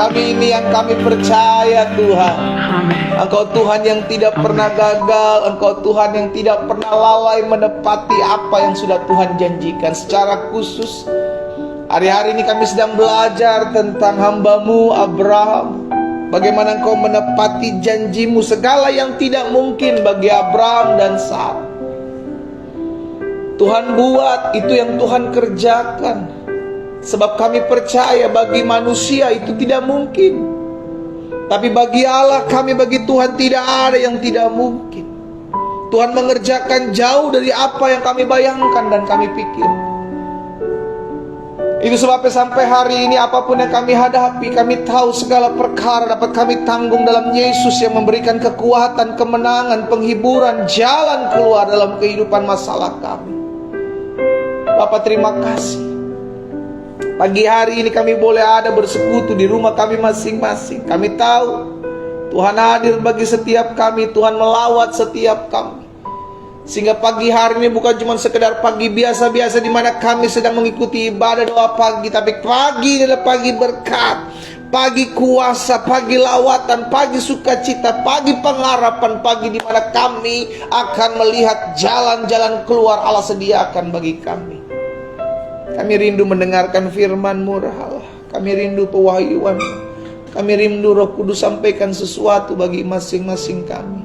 kami ini yang kami percaya Tuhan. Engkau Tuhan yang tidak pernah gagal. Engkau Tuhan yang tidak pernah lalai menepati apa yang sudah Tuhan janjikan. Secara khusus hari-hari ini kami sedang belajar tentang hamba-Mu Abraham. Bagaimana Engkau menepati janji-Mu, segala yang tidak mungkin bagi Abraham dan Sarah. Tuhan buat, itu yang Tuhan kerjakan. Sebab kami percaya bagi manusia itu tidak mungkin. Tapi bagi Allah, bagi Tuhan tidak ada yang tidak mungkin. Tuhan mengerjakan jauh dari apa yang kami bayangkan dan kami pikir. Itu sebabnya sampai hari ini apapun yang kami hadapi, kami tahu segala perkara dapat kami tanggung dalam Yesus yang memberikan kekuatan, kemenangan, penghiburan, jalan keluar dalam kehidupan masalah kami. Bapak terima kasih. Pagi hari ini kami boleh ada bersekutu di rumah kami masing-masing. Kami tahu Tuhan hadir bagi setiap kami. Tuhan melawat setiap kami. Sehingga pagi hari ini bukan cuma sekedar pagi biasa-biasa di mana kami sedang mengikuti ibadah doa pagi. Tapi pagi adalah pagi berkat, pagi kuasa, pagi lawatan, pagi sukacita, pagi pengharapan, pagi di mana kami akan melihat jalan-jalan keluar Allah sediakan bagi kami. Kami rindu mendengarkan firman-Mu Allah. Kami rindu pewahyuan. Kami rindu Roh Kudus sampaikan sesuatu bagi masing-masing kami.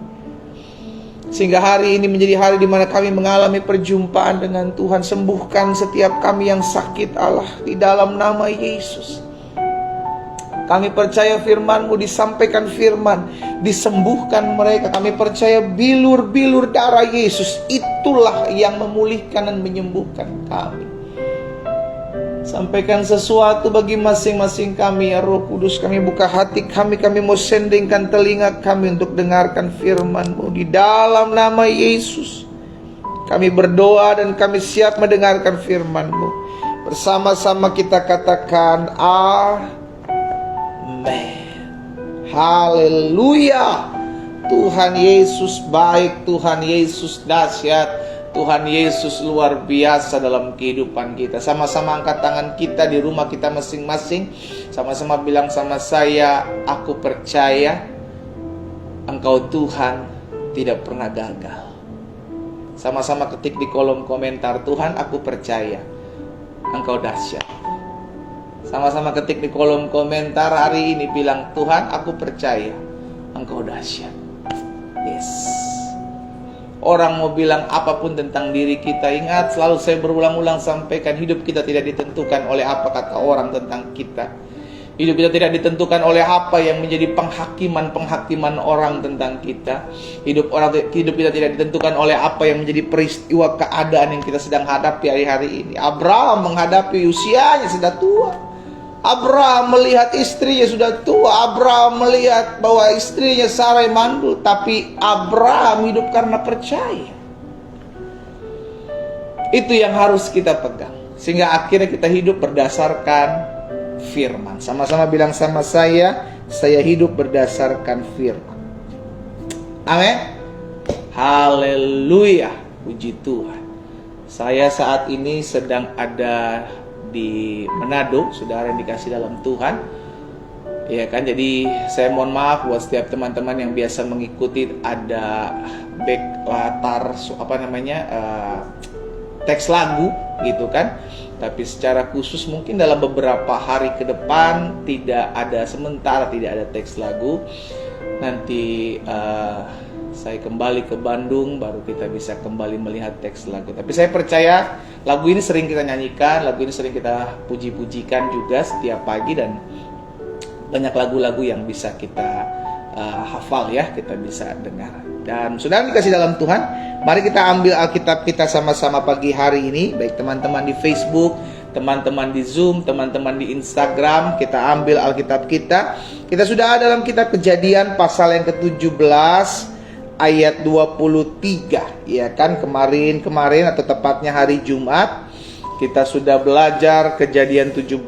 Sehingga hari ini menjadi hari di mana kami mengalami perjumpaan dengan Tuhan. Sembuhkan setiap kami yang sakit Allah di dalam nama Yesus. Kami percaya firman-Mu, disampaikan firman, disembuhkan mereka. Kami percaya bilur-bilur darah Yesus itulah yang memulihkan dan menyembuhkan kami. Sampaikan sesuatu bagi masing-masing kami ya Roh Kudus. Kami buka hati kami mau sendingkan telinga kami untuk dengarkan firman-Mu. Di dalam nama Yesus kami berdoa dan kami siap mendengarkan firman-Mu. Bersama-sama kita katakan amin. Haleluya. Tuhan Yesus baik, Tuhan Yesus dahsyat, Tuhan Yesus luar biasa dalam kehidupan kita. Sama-sama angkat tangan kita di rumah kita masing-masing. Sama-sama bilang sama saya, aku percaya Engkau Tuhan tidak pernah gagal. Sama-sama ketik di kolom komentar, Tuhan aku percaya Engkau dahsyat. Sama-sama ketik di kolom komentar hari ini, bilang Tuhan aku percaya Engkau dahsyat. Yes. Orang mau bilang apapun tentang diri kita, ingat selalu saya berulang-ulang sampaikan, hidup kita tidak ditentukan oleh apa kata orang tentang kita. Hidup kita tidak ditentukan oleh apa yang menjadi penghakiman orang tentang kita. Hidup kita tidak ditentukan oleh apa yang menjadi peristiwa keadaan yang kita sedang hadapi hari-hari ini. Abraham menghadapi usianya sudah tua. Abraham melihat istrinya sudah tua. Abraham melihat bahwa istrinya Sarai mandul. Tapi Abraham hidup karena percaya. Itu yang harus kita pegang. Sehingga akhirnya kita hidup berdasarkan firman. Sama-sama bilang sama saya hidup berdasarkan firman. Amin. Haleluya. Puji Tuhan. Saya saat ini sedang ada di Manado, saudara yang dikasih dalam Tuhan. Ya kan, jadi saya mohon maaf buat setiap teman-teman yang biasa mengikuti ada back latar teks lagu gitu kan. Tapi secara khusus mungkin dalam beberapa hari ke depan tidak ada teks lagu. Nanti saya kembali ke Bandung, baru kita bisa kembali melihat teks lagu. Tapi saya percaya lagu ini sering kita nyanyikan, lagu ini sering kita puji-pujikan juga setiap pagi, dan banyak lagu-lagu yang bisa kita hafal ya, kita bisa dengar. Dan saudara dikasih dalam Tuhan, mari kita ambil Alkitab kita sama-sama pagi hari ini. Baik teman-teman di Facebook, teman-teman di Zoom, teman-teman di Instagram, kita ambil Alkitab kita. Kita sudah ada dalam kitab Kejadian pasal yang ke-17 ayat 23, ya kan, kemarin atau tepatnya hari Jumat kita sudah belajar Kejadian 17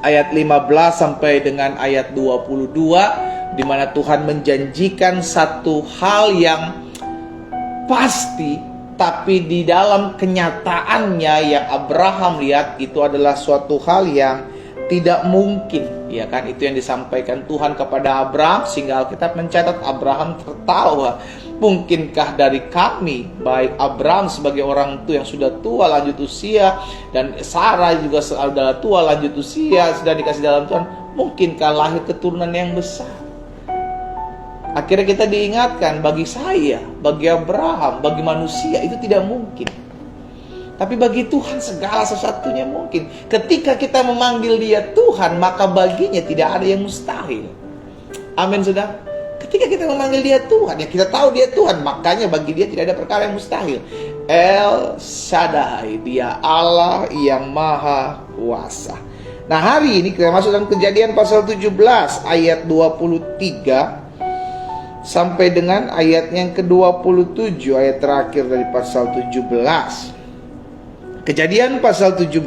ayat 15 sampai dengan ayat 22, di mana Tuhan menjanjikan satu hal yang pasti, tapi di dalam kenyataannya yang Abraham lihat itu adalah suatu hal yang tidak mungkin, ya kan? Itu yang disampaikan Tuhan kepada Abraham, sehingga Alkitab mencatat Abraham tertawa. Mungkinkah dari kami, baik Abraham sebagai orang tua yang sudah tua lanjut usia, dan Sarah juga sudah tua lanjut usia, sudah dikasih dalam Tuhan, mungkinkah lahir keturunan yang besar? Akhirnya kita diingatkan, bagi saya, bagi Abraham, bagi manusia itu tidak mungkin. Tapi bagi Tuhan segala sesuatunya mungkin. Ketika kita memanggil Dia Tuhan, maka baginya tidak ada yang mustahil. Amin, saudara. Ketika kita memanggil Dia Tuhan, ya kita tahu Dia Tuhan, makanya bagi Dia tidak ada perkara yang mustahil. El Shaddai, Dia Allah yang Maha Kuasa. Nah, hari ini kita masuk dalam Kejadian pasal 17 ayat 23 sampai dengan ayat yang ke-27, ayat terakhir dari pasal 17. Kejadian pasal 17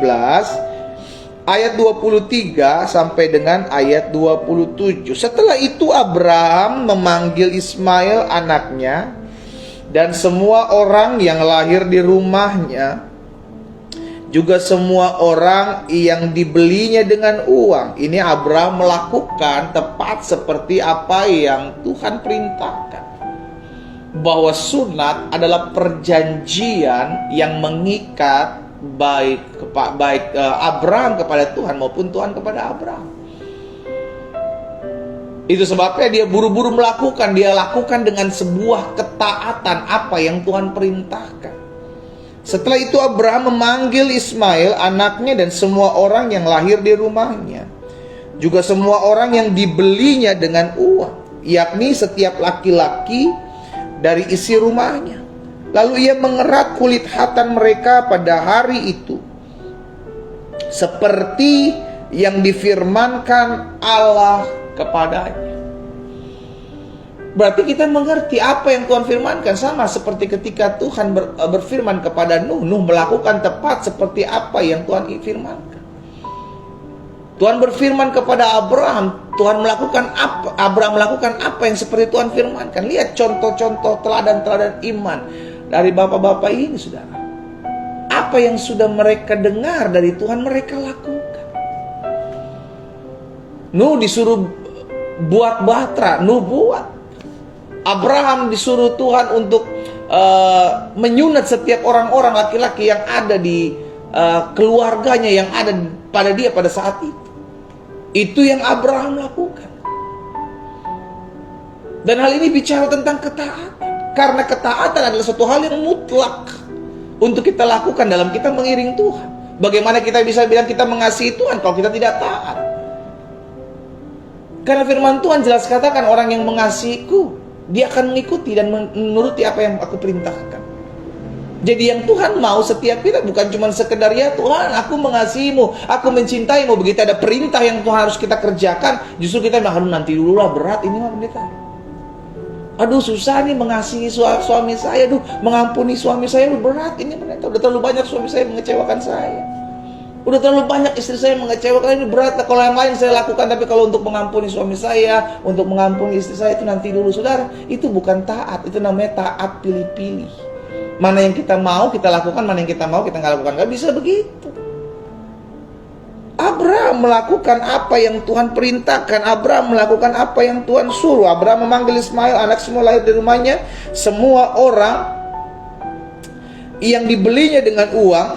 ayat 23 sampai dengan ayat 27. Setelah itu Abraham memanggil Ismail anaknya dan semua orang yang lahir di rumahnya, juga semua orang yang dibelinya dengan uang. Ini Abraham melakukan tepat seperti apa yang Tuhan perintahkan. Bahwa sunat adalah perjanjian yang mengikat baik Abraham kepada Tuhan maupun Tuhan kepada Abraham. Itu sebabnya dia buru-buru melakukan, dia lakukan dengan sebuah ketaatan apa yang Tuhan perintahkan. Setelah itu Abraham memanggil Ismail anaknya dan semua orang yang lahir di rumahnya, juga semua orang yang dibelinya dengan uang, yakni setiap laki-laki dari isi rumahnya. Lalu ia mengerat kulit khatan mereka pada hari itu, seperti yang difirmankan Allah kepadanya. Berarti kita mengerti apa yang Tuhan firmankan, sama seperti ketika Tuhan berfirman kepada Nuh. Nuh melakukan tepat seperti apa yang Tuhan firmankan. Tuhan berfirman kepada Abraham, Abraham melakukan apa yang seperti Tuhan firmankan. Lihat contoh-contoh teladan-teladan iman dari bapak-bapak ini, saudara. Apa yang sudah mereka dengar dari Tuhan, mereka lakukan. Nuh disuruh buat bahtera, Nuh buat. Abraham disuruh Tuhan untuk menyunat setiap orang-orang laki-laki yang ada di keluarganya, yang ada pada dia pada saat itu. Itu yang Abraham lakukan. Dan hal ini bicara tentang ketaatan. Karena ketaatan adalah suatu hal yang mutlak untuk kita lakukan dalam kita mengiring Tuhan. Bagaimana kita bisa bilang kita mengasihi Tuhan kalau kita tidak taat? Karena firman Tuhan jelas katakan, orang yang mengasihiku, dia akan mengikuti dan menuruti apa yang aku perintahkan. Jadi yang Tuhan mau setiap kita bukan cuma sekedar, ya Tuhan aku mengasihimu, aku mencintaimu. Begitu ada perintah yang Tuhan harus kita kerjakan, justru kita bilang, aduh nanti dulu lah, berat ini mah pendeta. Aduh susah nih mengasihi suami saya, aduh mengampuni suami saya, aduh berat ini pendeta. Udah terlalu banyak suami saya mengecewakan saya, udah terlalu banyak istri saya mengecewakan, ini berat. Kalau yang lain saya lakukan, tapi kalau untuk mengampuni suami saya, untuk mengampuni istri saya, itu nanti dulu. Saudara, itu bukan taat, itu namanya taat pilih-pilih. Mana yang kita mau kita lakukan, mana yang kita mau kita nggak lakukan. Nggak bisa begitu. Abraham melakukan apa yang Tuhan perintahkan. Abraham melakukan apa yang Tuhan suruh. Abraham memanggil Ismail, anak semua lahir di rumahnya, semua orang yang dibelinya dengan uang,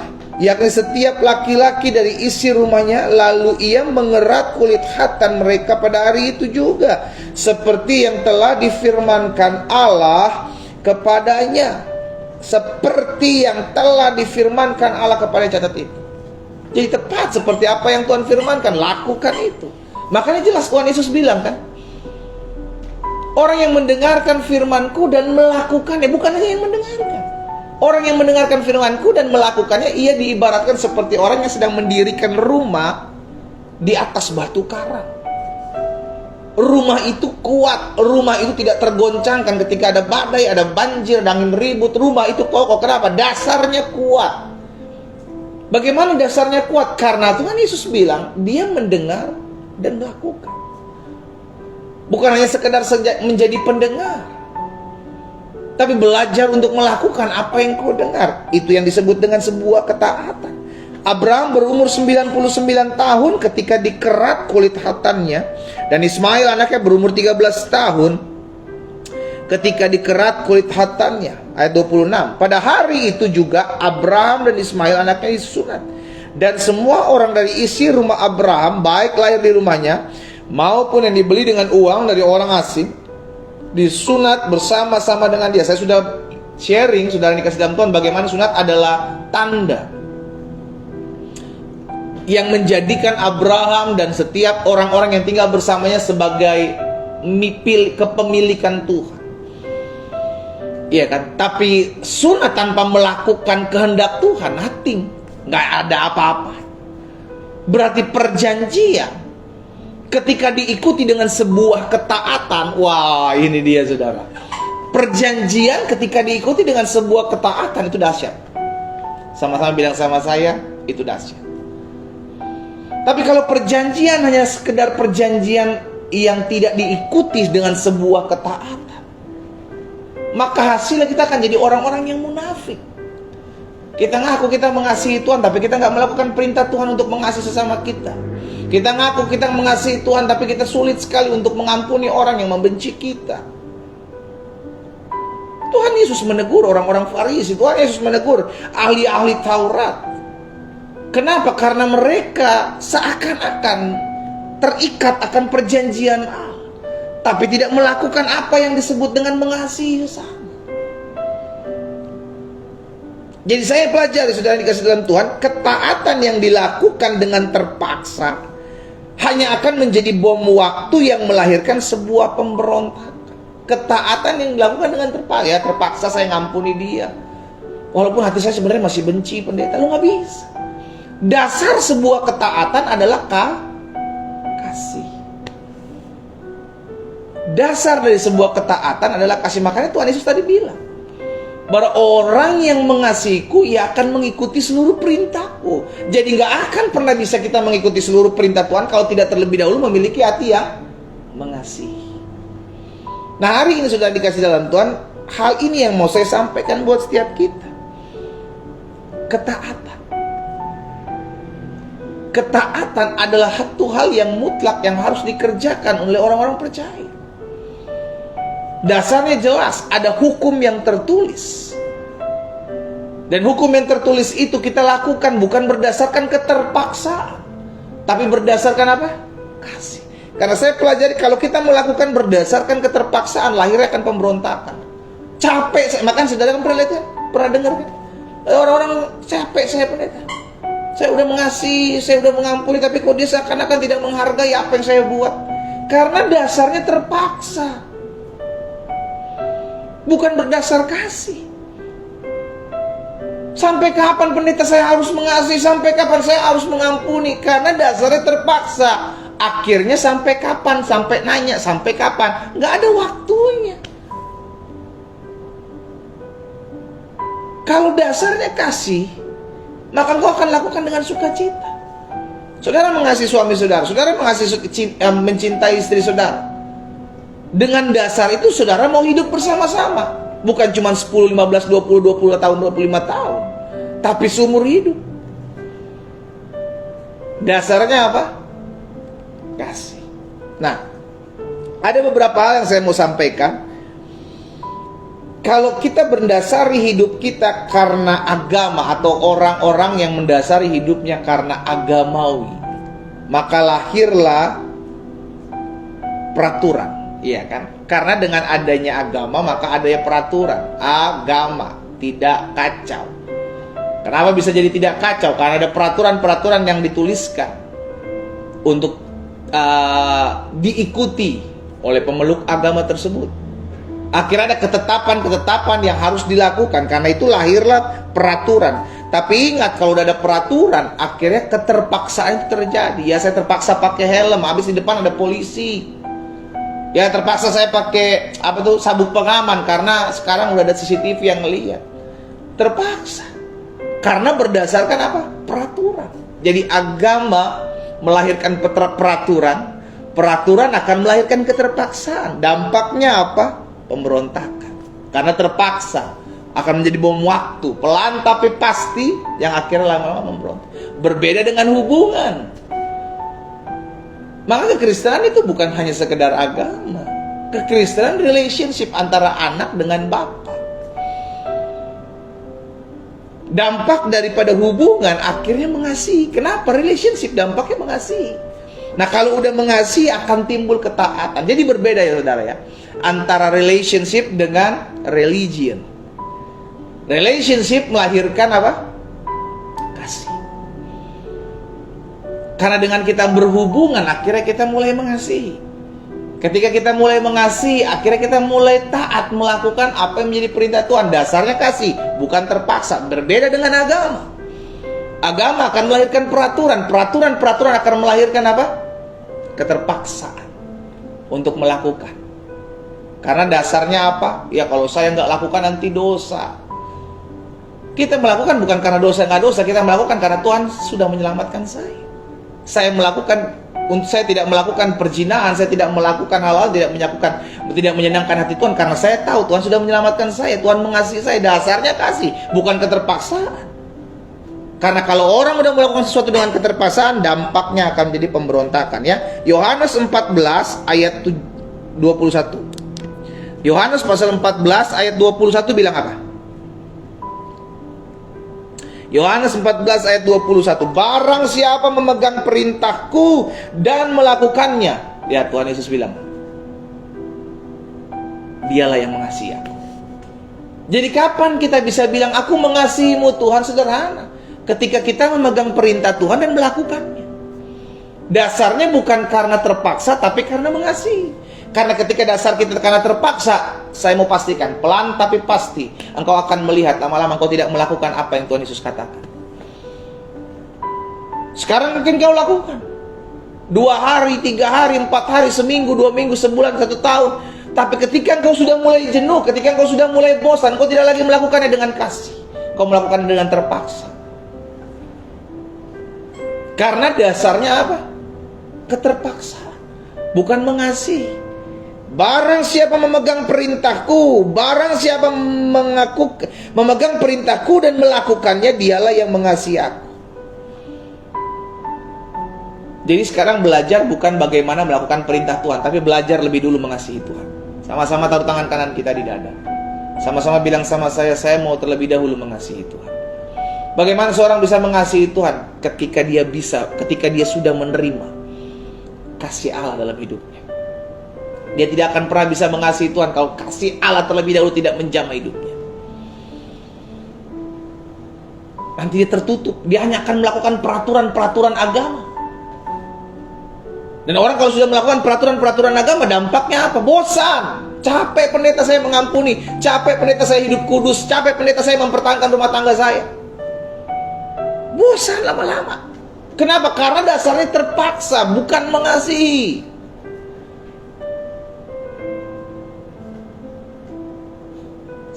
yakni setiap laki-laki dari isi rumahnya. Lalu ia mengerat kulit khatan mereka pada hari itu juga, seperti yang telah difirmankan Allah kepadanya. Seperti yang telah difirmankan Allah kepadanya. Catat itu. Jadi tepat seperti apa yang Tuhan firmankan, lakukan itu. Makanya jelas Tuhan Yesus bilang kan, orang yang mendengarkan firmanku dan melakukannya, bukan hanya yang mendengarkan. Orang yang mendengarkan firmanku dan melakukannya, ia diibaratkan seperti orang yang sedang mendirikan rumah di atas batu karang. Rumah itu kuat, rumah itu tidak tergoncangkan ketika ada badai, ada banjir, ada angin ribut. Rumah itu kokoh. Kenapa? Dasarnya kuat. Bagaimana dasarnya kuat? Karena Tuhan Yesus bilang, dia mendengar dan melakukan. Bukan hanya sekedar menjadi pendengar, tapi belajar untuk melakukan apa yang kau dengar. Itu yang disebut dengan sebuah ketaatan. Abraham berumur 99 tahun ketika dikerat kulit khatannya, dan Ismail anaknya berumur 13 tahun ketika dikerat kulit khatannya. Ayat 26. Pada hari itu juga Abraham dan Ismail anaknya disunat, dan semua orang dari isi rumah Abraham, baik lahir di rumahnya maupun yang dibeli dengan uang dari orang asing, disunat bersama-sama dengan dia. Saya sudah sharing, saudara dikasih dalam Tuhan, bagaimana sunat adalah tanda yang menjadikan Abraham dan setiap orang-orang yang tinggal bersamanya sebagai kepemilikan Tuhan. Iya kan? Tapi sunat tanpa melakukan kehendak Tuhan, nothing, nggak ada apa-apa. Berarti perjanjian ketika diikuti dengan sebuah ketaatan, wah ini dia saudara. Perjanjian ketika diikuti dengan sebuah ketaatan itu dahsyat. Sama-sama bilang sama saya, itu dahsyat. Tapi kalau perjanjian hanya sekedar perjanjian yang tidak diikuti dengan sebuah ketaatan, maka hasilnya kita akan jadi orang-orang yang munafik. Kita ngaku kita mengasihi Tuhan, tapi kita nggak melakukan perintah Tuhan untuk mengasihi sesama kita. Kita ngaku kita mengasihi Tuhan, tapi kita sulit sekali untuk mengampuni orang yang membenci kita. Tuhan Yesus menegur orang-orang Farisi, Tuhan Yesus menegur ahli-ahli Taurat. Kenapa? Karena mereka seakan-akan terikat akan perjanjian Allah, tapi tidak melakukan apa yang disebut dengan mengasihi sesama. Jadi saya pelajari, saudara dikasih dalam Tuhan, ketaatan yang dilakukan dengan terpaksa hanya akan menjadi bom waktu yang melahirkan sebuah pemberontakan. Ketaatan yang dilakukan dengan terpaksa, ya terpaksa saya ngampuni dia, walaupun hati saya sebenarnya masih benci pendeta. Lo nggak bisa. Dasar sebuah ketaatan adalah kasih. Dasar dari sebuah ketaatan adalah kasih. Makanya Tuhan Yesus tadi bilang bahwa orang yang mengasihiku, ia akan mengikuti seluruh perintahku. Jadi nggak akan pernah bisa kita mengikuti seluruh perintah Tuhan kalau tidak terlebih dahulu memiliki hati yang mengasihi. Nah, hari ini sudah dikasih dalam Tuhan, hal ini yang mau saya sampaikan buat setiap kita. Ketaatan. Ketaatan adalah satu hal yang mutlak yang harus dikerjakan oleh orang-orang percaya. Dasarnya jelas, ada hukum yang tertulis. Dan hukum yang tertulis itu kita lakukan bukan berdasarkan keterpaksaan, tapi berdasarkan apa? Kasih. Karena saya pelajari, kalau kita melakukan berdasarkan keterpaksaan, lahirnya akan pemberontakan. Capek, makanya saudara kan pernah lihat kan? Pernah dengar kan? Orang-orang capek saya pendeta. Saya udah mengasihi, saya udah mengampuni, tapi kok dia seakan-akan tidak menghargai apa yang saya buat. Karena dasarnya terpaksa, bukan berdasar kasih. Sampai kapan pendeta saya harus mengasihi? Sampai kapan saya harus mengampuni? Karena dasarnya terpaksa. Akhirnya sampai kapan? Sampai nanya, sampai kapan? Nggak ada waktunya. Kalau dasarnya kasih, maka engkau akan lakukan dengan sukacita. Saudara mengasihi suami saudara, saudara mencintai istri saudara. Dengan dasar itu saudara mau hidup bersama-sama. Bukan cuma 10, 15, 20 tahun, 25 tahun, tapi seumur hidup. Dasarnya apa? Kasih. Nah, ada beberapa hal yang saya mau sampaikan. Kalau kita berdasari hidup kita karena agama, atau orang-orang yang mendasari hidupnya karena agamawi, maka lahirlah peraturan, iya kan? Karena dengan adanya agama, maka adanya peraturan. Agama tidak kacau. Kenapa bisa jadi tidak kacau? Karena ada peraturan-peraturan yang dituliskan untuk diikuti oleh pemeluk agama tersebut. Akhirnya ada ketetapan-ketetapan yang harus dilakukan. Karena itu lahirlah peraturan. Tapi ingat, kalau udah ada peraturan, akhirnya keterpaksaan itu terjadi. Ya, saya terpaksa pakai helm, habis di depan ada polisi. Ya, terpaksa saya pakai sabuk pengaman karena sekarang udah ada CCTV yang ngelihat. Terpaksa. Karena berdasarkan apa? Peraturan. Jadi agama melahirkan peraturan. Peraturan akan melahirkan keterpaksaan. Dampaknya apa? Pemberontakan. Karena terpaksa. Akan menjadi bom waktu, pelan tapi pasti, yang akhirnya lama-lama memberontak. Berbeda dengan hubungan. Maka kekristenan itu bukan hanya sekedar agama. Kekristenan relationship antara anak dengan bapa. Dampak daripada hubungan akhirnya mengasihi. Kenapa? Relationship dampaknya mengasihi. Nah, kalau udah mengasihi akan timbul ketaatan. Jadi berbeda ya saudara ya, antara relationship dengan religion. Relationship melahirkan apa? Kasih. Karena dengan kita berhubungan akhirnya kita mulai mengasihi. Ketika kita mulai mengasihi, akhirnya kita mulai taat melakukan apa yang menjadi perintah Tuhan. Dasarnya kasih, bukan terpaksa. Berbeda dengan agama. Agama akan melahirkan peraturan. Peraturan akan melahirkan apa? Keterpaksaan untuk melakukan. Karena dasarnya apa? Ya kalau saya nggak lakukan nanti dosa. Kita melakukan bukan karena dosa nggak dosa, kita melakukan karena Tuhan sudah menyelamatkan saya. Saya tidak melakukan perzinahan, saya tidak melakukan hal-hal tidak menyenangkan hati Tuhan karena saya tahu Tuhan sudah menyelamatkan saya, Tuhan mengasihi saya. Dasarnya kasih, bukan keterpaksaan. Karena kalau orang sudah melakukan sesuatu dengan keterpaksaan, dampaknya akan menjadi pemberontakan ya. Yohanes 14 ayat 21. Yohanes pasal 14 ayat 21 bilang apa? Yohanes 14 ayat 21. Barang siapa memegang perintahku dan melakukannya, ya Tuhan Yesus bilang, dialah yang mengasihi aku. Jadi kapan kita bisa bilang aku mengasihimu Tuhan? Sederhana, ketika kita memegang perintah Tuhan dan melakukannya. Dasarnya bukan karena terpaksa, tapi karena mengasihi. Karena ketika dasar kita karena terpaksa, saya mau pastikan, pelan tapi pasti, engkau akan melihat lama-lama engkau tidak melakukan apa yang Tuhan Yesus katakan. Sekarang mungkin kau lakukan 2 hari, 3 hari, 4 hari, seminggu, 2 minggu, sebulan, 1 tahun. Tapi ketika engkau sudah mulai jenuh, ketika engkau sudah mulai bosan, engkau tidak lagi melakukannya dengan kasih, engkau melakukannya dengan terpaksa. Karena dasarnya apa? Keterpaksaan, bukan mengasihi. Barang siapa memegang perintahku, barang siapa memegang perintahku dan melakukannya, dialah yang mengasihi aku. Jadi sekarang belajar bukan bagaimana melakukan perintah Tuhan, tapi belajar lebih dulu mengasihi Tuhan. Sama-sama taruh tangan kanan kita di dada. Sama-sama bilang sama saya mau terlebih dahulu mengasihi Tuhan. Bagaimana seorang bisa mengasihi Tuhan? Ketika dia sudah menerima kasih Allah dalam hidupnya. Dia tidak akan pernah bisa mengasihi Tuhan kalau kasih Allah terlebih dahulu tidak menjamah hidupnya. Nanti dia tertutup. Dia hanya akan melakukan peraturan-peraturan agama. Dan orang kalau sudah melakukan peraturan-peraturan agama, dampaknya apa? Bosan. Capek pendeta saya mengampuni, capek pendeta saya hidup kudus, capek pendeta saya mempertahankan rumah tangga saya. Bosan lama-lama. Kenapa? Karena dasarnya terpaksa, bukan mengasihi.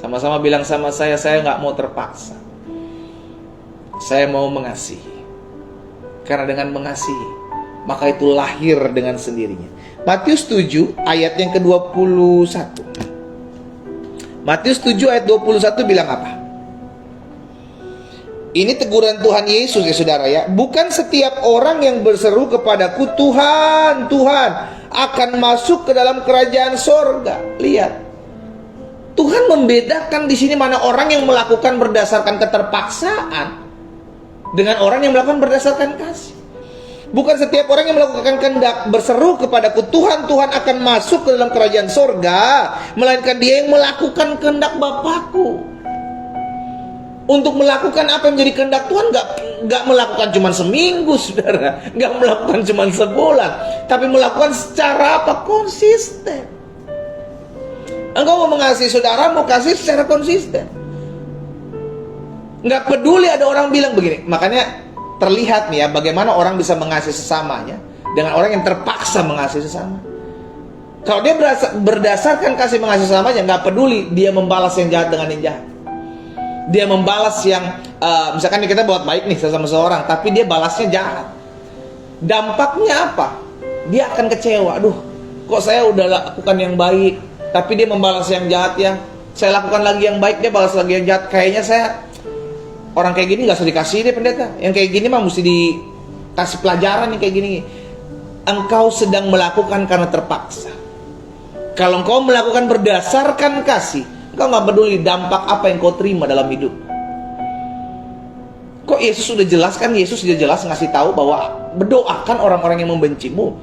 Sama-sama bilang sama saya nggak mau terpaksa. Saya mau mengasihi. Karena dengan mengasihi, maka itu lahir dengan sendirinya. Matius 7 ayat yang ke-21. Matius 7 ayat 21 bilang apa? Ini teguran Tuhan Yesus ya saudara ya. Bukan setiap orang yang berseru kepadaku Tuhan, Tuhan, akan masuk ke dalam kerajaan sorga. Lihat, Tuhan membedakan di sini mana orang yang melakukan berdasarkan keterpaksaan dengan orang yang melakukan berdasarkan kasih. Bukan setiap orang yang melakukan kehendak berseru kepadaku Tuhan, Tuhan akan masuk ke dalam kerajaan sorga, melainkan dia yang melakukan kehendak Bapakku. Untuk melakukan apa yang menjadi kehendak Tuhan, nggak melakukan cuma seminggu saudara, nggak melakukan cuma sebulan, tapi melakukan secara apa? Konsisten. Engkau mau mengasihi saudara, mau kasih secara konsisten. Nggak peduli ada orang bilang begini. Makanya terlihat nih ya, bagaimana orang bisa mengasihi sesamanya dengan orang yang terpaksa mengasihi sesama. Kalau dia berdasarkan kasih mengasihi sesamanya, nggak peduli dia membalas yang jahat dengan yang jahat. Dia membalas yang misalkan kita buat baik nih sama seseorang, tapi dia balasnya jahat. Dampaknya apa? Dia akan kecewa. Aduh, kok saya udah lakukan yang baik, tapi dia membalas yang jahat ya. Saya lakukan lagi yang baik, dia balas lagi yang jahat. Kayaknya saya orang kayak gini gak usah dikasih deh pendeta. Yang kayak gini mah mesti dikasih pelajaran nih kayak gini. Engkau sedang melakukan karena terpaksa. Kalau engkau melakukan berdasarkan kasih, engkau gak peduli dampak apa yang kau terima dalam hidup. Kok Yesus sudah jelas kan? Yesus sudah jelas ngasih tahu bahwa berdoakan orang-orang yang membencimu.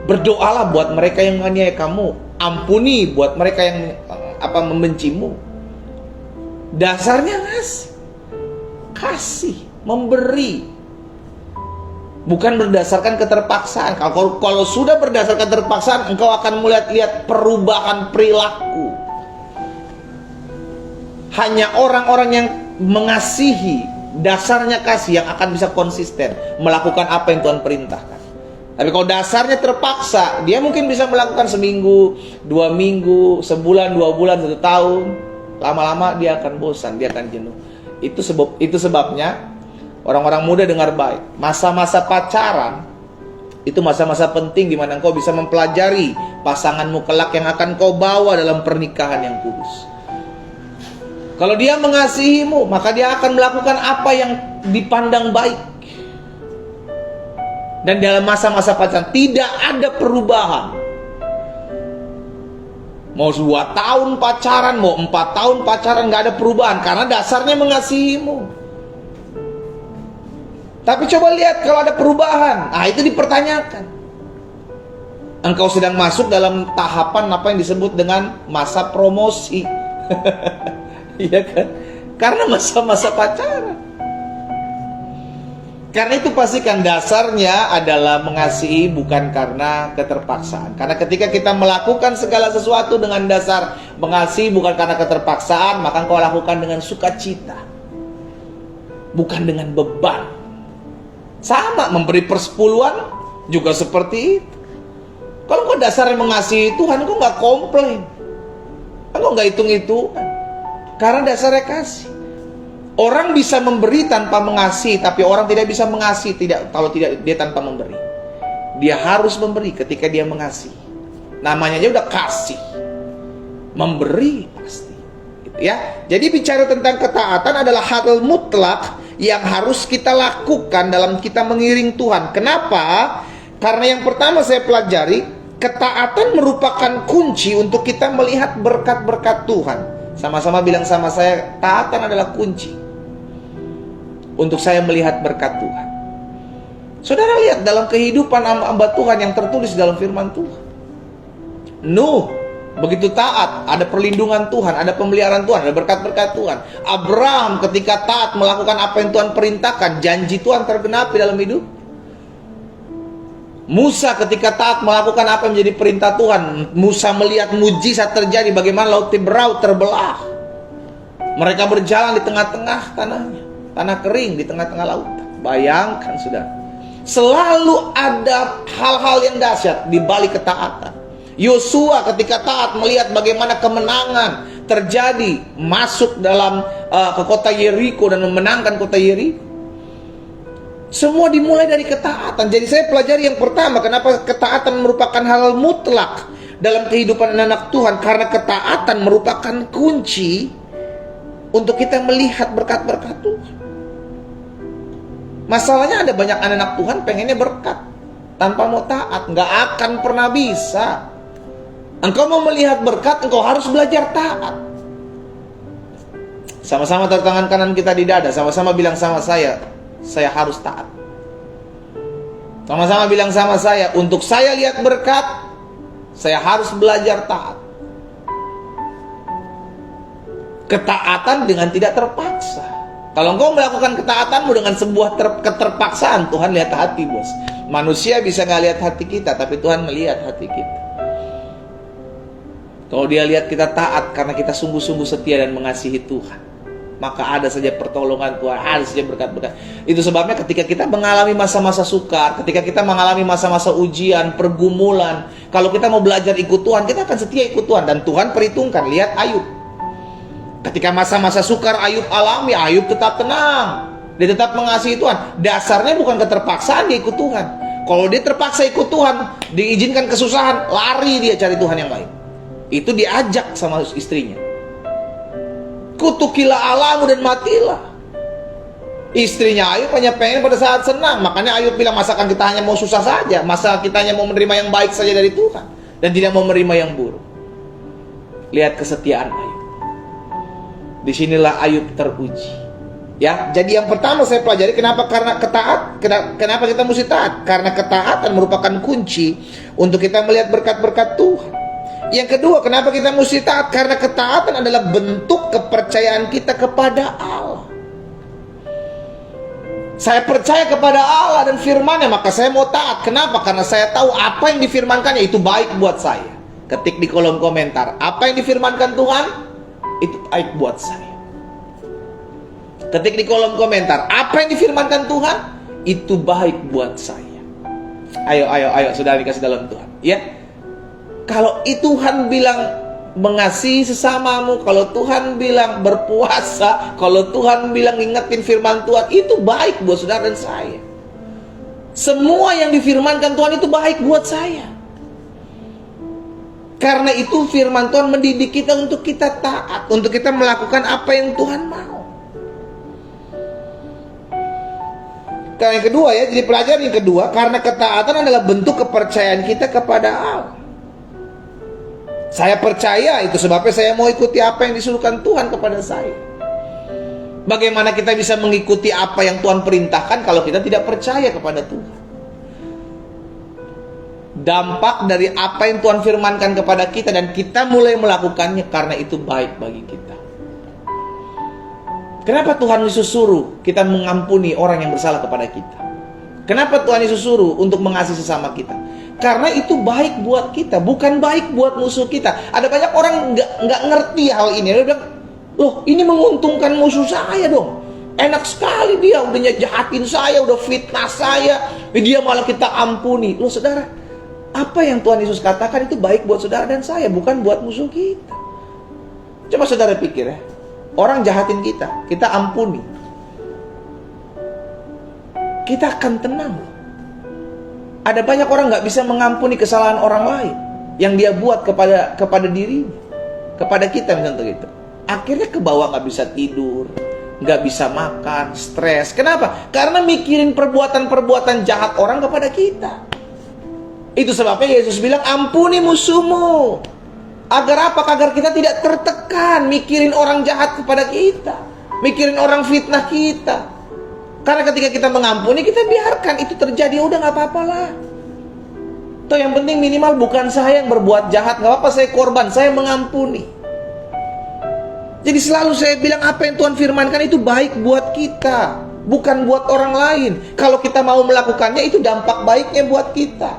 Berdoalah buat mereka yang menganiaya kamu. Ampuni buat mereka yang membencimu. Dasarnya kasih, memberi. Bukan berdasarkan keterpaksaan. Kalau sudah berdasarkan keterpaksaan, engkau akan melihat perubahan perilaku. Hanya orang-orang yang mengasihi, dasarnya kasih, yang akan bisa konsisten melakukan apa yang Tuhan perintahkan. Tapi kalau dasarnya terpaksa, dia mungkin bisa melakukan seminggu, 2 minggu, sebulan, 2 bulan, 1 tahun. Lama-lama dia akan bosan, dia akan jenuh. Itu sebabnya orang-orang muda dengar baik. Masa-masa pacaran itu masa-masa penting di mana engkau bisa mempelajari pasanganmu kelak yang akan kau bawa dalam pernikahan yang kudus. Kalau dia mengasihimu, maka dia akan melakukan apa yang dipandang baik. Dan dalam masa-masa pacaran tidak ada perubahan. Mau 2 tahun pacaran, mau 4 tahun pacaran, gak ada perubahan. Karena dasarnya mengasihimu. Tapi coba lihat kalau ada perubahan. Nah, itu dipertanyakan. Engkau sedang masuk dalam tahapan apa yang disebut dengan masa promosi. Iya kan? Karena masa-masa pacaran. Karena itu pastikan dasarnya adalah mengasihi bukan karena keterpaksaan. Karena ketika kita melakukan segala sesuatu dengan dasar mengasihi bukan karena keterpaksaan, maka engkau lakukan dengan sukacita, bukan dengan beban. Sama, memberi persepuluhan juga seperti itu. Kalau engkau dasarnya mengasihi Tuhan, engkau gak komplain, engkau gak hitung-hitungan, karena dasarnya kasih. Orang bisa memberi tanpa mengasihi, tapi orang tidak bisa mengasihi kalau tidak dia tanpa memberi. Dia harus memberi ketika dia mengasihi. Namanya aja udah kasih. Memberi pasti. Gitu ya. Jadi bicara tentang ketaatan adalah hal mutlak yang harus kita lakukan dalam kita mengiring Tuhan. Kenapa? Karena yang pertama saya pelajari, ketaatan merupakan kunci untuk kita melihat berkat-berkat Tuhan. Sama-sama bilang sama saya, taatan adalah kunci untuk saya melihat berkat Tuhan. Saudara lihat dalam kehidupan hamba Tuhan yang tertulis dalam firman Tuhan. Nuh begitu taat, ada perlindungan Tuhan, ada pemeliharaan Tuhan, ada berkat-berkat Tuhan. Abraham ketika taat melakukan apa yang Tuhan perintahkan, janji Tuhan tergenapi dalam hidup. Musa ketika taat melakukan apa yang menjadi perintah Tuhan, Musa melihat mujizat terjadi, bagaimana laut Tiberau terbelah. Mereka berjalan di tengah-tengah tanahnya, tanah kering di tengah-tengah laut. Bayangkan sudah, selalu ada hal-hal yang dahsyat di balik ketaatan. Yosua ketika taat melihat bagaimana kemenangan terjadi, masuk dalam ke kota Yeriko dan memenangkan kota Yeriko. Semua dimulai dari ketaatan. Jadi saya pelajari yang pertama, kenapa ketaatan merupakan hal mutlak dalam kehidupan anak Tuhan. Karena ketaatan merupakan kunci untuk kita melihat berkat-berkat Tuhan. Masalahnya ada banyak anak Tuhan pengennya berkat tanpa mau taat, nggak akan pernah bisa. Engkau mau melihat berkat, engkau harus belajar taat. Sama-sama taruh tangan kanan kita di dada, sama-sama bilang sama saya harus taat. Sama-sama bilang sama saya, untuk saya lihat berkat, saya harus belajar taat. Ketaatan dengan tidak terpaksa. Kalau engkau melakukan ketaatanmu dengan sebuah keterpaksaan, Tuhan lihat hati, bos. Manusia bisa nggak lihat hati kita, tapi Tuhan melihat hati kita. Kalau dia lihat kita taat karena kita sungguh-sungguh setia dan mengasihi Tuhan, maka ada saja pertolongan Tuhan, ada saja berkat-berkat. Itu sebabnya ketika kita mengalami masa-masa sukar, ketika kita mengalami masa-masa ujian, pergumulan, kalau kita mau belajar ikut Tuhan, kita akan setia ikut Tuhan. Dan Tuhan perhitungkan, lihat Ayub. Ketika masa-masa sukar Ayub alami, Ayub tetap tenang. Dia tetap mengasihi Tuhan. Dasarnya bukan keterpaksaan dia ikut Tuhan. Kalau dia terpaksa ikut Tuhan, diizinkan kesusahan, lari dia cari Tuhan yang lain. Itu diajak sama istrinya. Kutukilah Allahmu dan matilah. Istrinya Ayub hanya pengen pada saat senang. Makanya Ayub bilang, masakan kita hanya mau susah saja, masa kita hanya mau menerima yang baik saja dari Tuhan dan tidak mau menerima yang buruk. Lihat kesetiaan Ayub. Disinilah Ayub teruji. Ya, jadi yang pertama saya pelajari, kenapa? Karena kenapa kita mesti taat? Karena ketaatan merupakan kunci untuk kita melihat berkat-berkat Tuhan. Yang kedua, kenapa kita mesti taat? Karena ketaatan adalah bentuk kepercayaan kita kepada Allah. Saya percaya kepada Allah dan firman-Nya, maka saya mau taat. Kenapa? Karena saya tahu apa yang difirmankannya itu baik buat saya. Ketik di kolom komentar, apa yang difirmankan Tuhan itu baik buat saya. Ketik di kolom komentar, apa yang difirmankan Tuhan itu baik buat saya. Ayo, saudara dikasih dalam Tuhan. Ya, kalau Tuhan bilang mengasihi sesamamu, kalau Tuhan bilang berpuasa, kalau Tuhan bilang ingetin firman Tuhan, itu baik buat saudara dan saya. Semua yang difirmankan Tuhan itu baik buat saya. Karena itu firman Tuhan mendidik kita untuk kita taat, untuk kita melakukan apa yang Tuhan mau. Karena yang kedua ya, jadi pelajaran yang kedua, karena ketaatan adalah bentuk kepercayaan kita kepada Allah. Saya percaya, itu sebabnya saya mau ikuti apa yang disuruhkan Tuhan kepada saya. Bagaimana kita bisa mengikuti apa yang Tuhan perintahkan kalau kita tidak percaya kepada Tuhan? Dampak dari apa yang Tuhan firmankan kepada kita dan kita mulai melakukannya karena itu baik bagi kita. Kenapa Tuhan Yesus suruh kita mengampuni orang yang bersalah kepada kita? Kenapa Tuhan Yesus suruh untuk mengasihi sesama kita? Karena itu baik buat kita, bukan baik buat musuh kita. Ada banyak orang nggak ngerti hal ini. Dia bilang, loh ini menguntungkan musuh saya dong. Enak sekali dia, udah jahatin saya, udah fitnah saya, dia malah kita ampuni. Loh saudara, apa yang Tuhan Yesus katakan itu baik buat saudara dan saya, bukan buat musuh kita. Coba saudara pikir ya, orang jahatin kita, kita ampuni, kita akan tenang loh. Ada banyak orang nggak bisa mengampuni kesalahan orang lain yang dia buat kepada dirinya, kepada kita misalnya gitu. Akhirnya ke bawah nggak bisa tidur, nggak bisa makan, stres. Kenapa? Karena mikirin perbuatan-perbuatan jahat orang kepada kita. Itu sebabnya Yesus bilang ampuni musuhmu. Agar apa? Agar kita tidak tertekan mikirin orang jahat kepada kita, mikirin orang fitnah kita. Karena ketika kita mengampuni, kita biarkan itu terjadi, udah gak apa-apa lah. Toh yang penting minimal bukan saya yang berbuat jahat, gak apa-apa saya korban, saya mengampuni. Jadi selalu saya bilang apa yang Tuhan firmankan itu baik buat kita, bukan buat orang lain. Kalau kita mau melakukannya, itu dampak baiknya buat kita.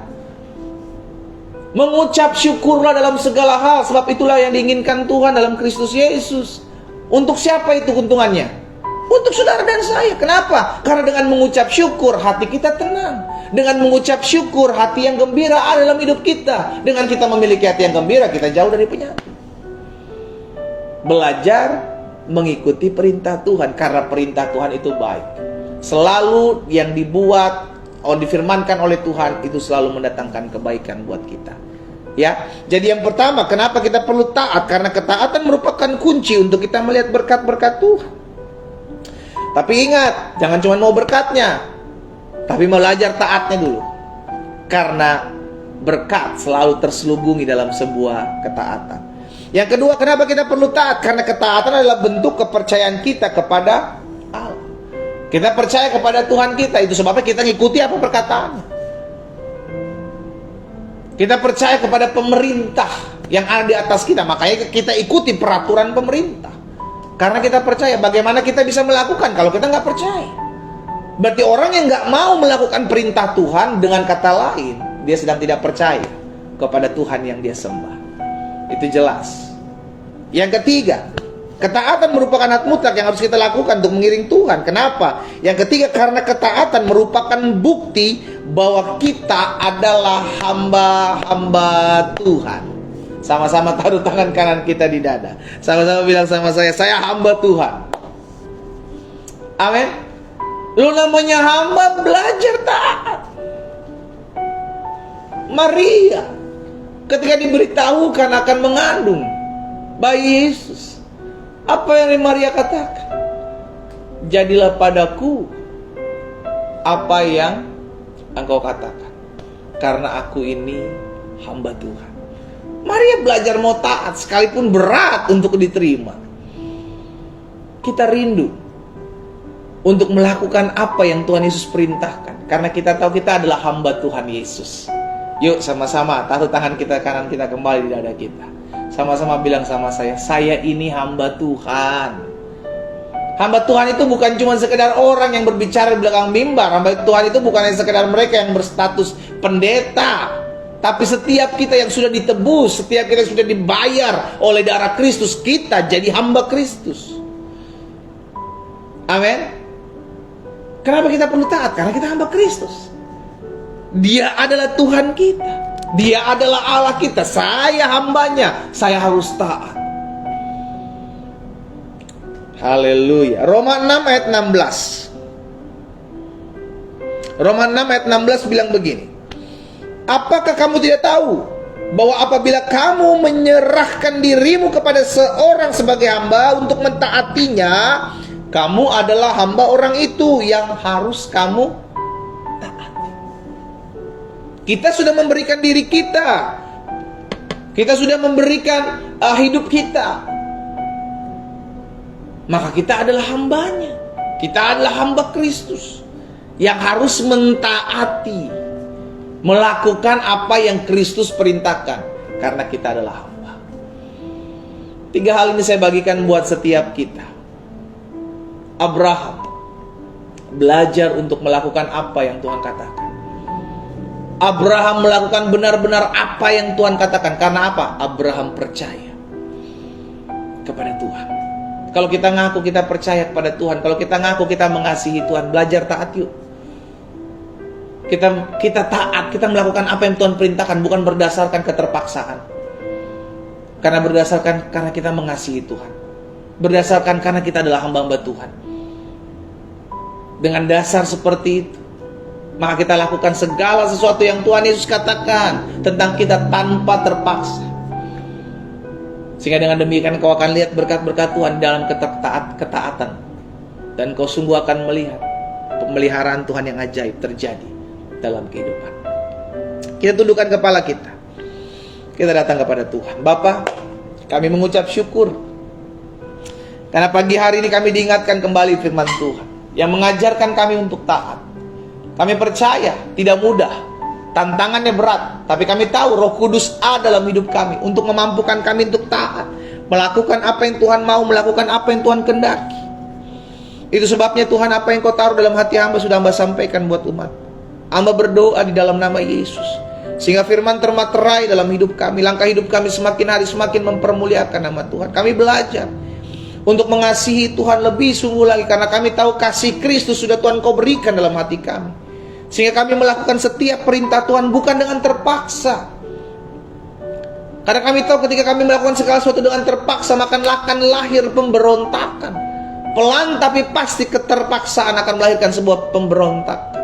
Mengucap syukurlah dalam segala hal, sebab itulah yang diinginkan Tuhan dalam Kristus Yesus. Untuk siapa itu keuntungannya? Untuk saudara dan saya. Kenapa? Karena dengan mengucap syukur hati kita tenang. Dengan mengucap syukur hati yang gembira ada dalam hidup kita. Dengan kita memiliki hati yang gembira, kita jauh dari penyakit. Belajar mengikuti perintah Tuhan, karena perintah Tuhan itu baik. Selalu yang dibuat atau difirmankan oleh Tuhan itu selalu mendatangkan kebaikan buat kita. Ya, jadi yang pertama, kenapa kita perlu taat? Karena ketaatan merupakan kunci untuk kita melihat berkat-berkat Tuhan. Tapi ingat, jangan cuma mau berkatnya, tapi belajar taatnya dulu. Karena berkat selalu terselubungi dalam sebuah ketaatan. Yang kedua, kenapa kita perlu taat? Karena ketaatan adalah bentuk kepercayaan kita kepada Allah. Kita percaya kepada Tuhan kita, itu sebabnya kita ngikuti apa perkataannya. Kita percaya kepada pemerintah yang ada di atas kita, makanya kita ikuti peraturan pemerintah. Karena kita percaya. Bagaimana kita bisa melakukan kalau kita nggak percaya? Berarti orang yang nggak mau melakukan perintah Tuhan, dengan kata lain, dia sedang tidak percaya kepada Tuhan yang dia sembah. Itu jelas. Yang ketiga, ketaatan merupakan hak mutlak yang harus kita lakukan untuk mengiring Tuhan. Kenapa? Yang ketiga, karena ketaatan merupakan bukti bahwa kita adalah hamba-hamba Tuhan. Sama-sama taruh tangan kanan kita di dada. Sama-sama bilang sama saya hamba Tuhan. Amin. Lu namanya hamba, belajar taat. Maria ketika diberitahukan akan mengandung bayi Yesus, Apa yang Maria katakan? Jadilah padaku apa yang engkau katakan, karena aku ini hamba Tuhan. Maria belajar mau taat sekalipun berat untuk diterima. Kita rindu untuk melakukan apa yang Tuhan Yesus perintahkan, karena kita tahu kita adalah hamba Tuhan Yesus. Yuk sama-sama taruh tangan kita kanan kita kembali di dada kita. Sama-sama bilang sama saya ini hamba Tuhan. Hamba Tuhan itu bukan cuma sekedar orang yang berbicara di belakang mimbar. Hamba Tuhan itu bukan hanya sekedar mereka yang berstatus pendeta, tapi setiap kita yang sudah ditebus, setiap kita yang sudah dibayar oleh darah Kristus, kita jadi hamba Kristus. Amin. Kenapa kita perlu taat? Karena kita hamba Kristus. Dia adalah Tuhan kita, Dia adalah Allah kita. Saya hambanya, saya harus taat. Haleluya. Roma 6 ayat 16. Roma 6 ayat 16 bilang begini. Apakah kamu tidak tahu bahwa apabila kamu menyerahkan dirimu kepada seorang sebagai hamba untuk mentaatinya, kamu adalah hamba orang itu yang harus kamu taati. Kita sudah memberikan diri kita. Kita sudah memberikan hidup kita. Maka kita adalah hambanya. Kita adalah hamba Kristus yang harus mentaati, melakukan apa yang Kristus perintahkan, karena kita adalah hamba. 3 hal ini saya bagikan buat setiap kita. Abraham belajar untuk melakukan apa yang Tuhan katakan. Abraham melakukan benar-benar apa yang Tuhan katakan. Karena apa? Abraham percaya kepada Tuhan. Kalau kita ngaku kita percaya kepada Tuhan, kalau kita ngaku kita mengasihi Tuhan, belajar taat yuk. Kita taat, kita melakukan apa yang Tuhan perintahkan, bukan berdasarkan keterpaksaan. Karena kita mengasihi Tuhan. Berdasarkan karena kita adalah hamba-hamba Tuhan. Dengan dasar seperti itu, maka kita lakukan segala sesuatu yang Tuhan Yesus katakan tentang kita tanpa terpaksa. Sehingga dengan demikian kau akan lihat berkat-berkat Tuhan dalam ketaatan. Dan kau sungguh akan melihat pemeliharaan Tuhan yang ajaib terjadi dalam kehidupan. Kita tundukkan kepala kita. Kita datang kepada Tuhan. Bapa, kami mengucap syukur karena pagi hari ini kami diingatkan kembali firman Tuhan yang mengajarkan kami untuk taat. Kami percaya tidak mudah, tantangannya berat, tapi kami tahu Roh Kudus ada dalam hidup kami untuk memampukan kami untuk taat, melakukan apa yang Tuhan mau, melakukan apa yang Tuhan kehendaki. Itu sebabnya Tuhan, apa yang kau taruh dalam hati hamba sudah hamba sampaikan buat umat. Hamba berdoa di dalam nama Yesus, sehingga firman termaterai dalam hidup kami. Langkah hidup kami semakin hari semakin mempermuliakan nama Tuhan. Kami belajar untuk mengasihi Tuhan lebih sungguh lagi, karena kami tahu kasih Kristus sudah Tuhan kau berikan dalam hati kami. Sehingga kami melakukan setiap perintah Tuhan bukan dengan terpaksa. Karena kami tahu ketika kami melakukan segala sesuatu dengan terpaksa, maka akan lahir pemberontakan. Pelan tapi pasti keterpaksaan akan melahirkan sebuah pemberontakan.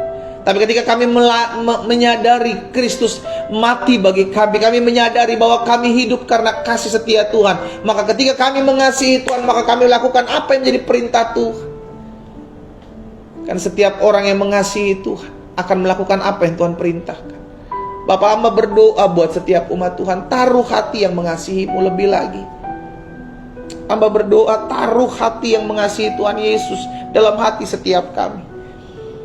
Tapi ketika kami menyadari Kristus mati bagi kami, kami menyadari bahwa kami hidup karena kasih setia Tuhan, maka ketika kami mengasihi Tuhan, maka kami lakukan apa yang menjadi perintah Tuhan. Kan setiap orang yang mengasihi Tuhan akan melakukan apa yang Tuhan perintahkan. Bapak hamba berdoa buat setiap umat Tuhan, taruh hati yang mengasihi-Mu lebih lagi. Hamba berdoa taruh hati yang mengasihi Tuhan Yesus dalam hati setiap kami.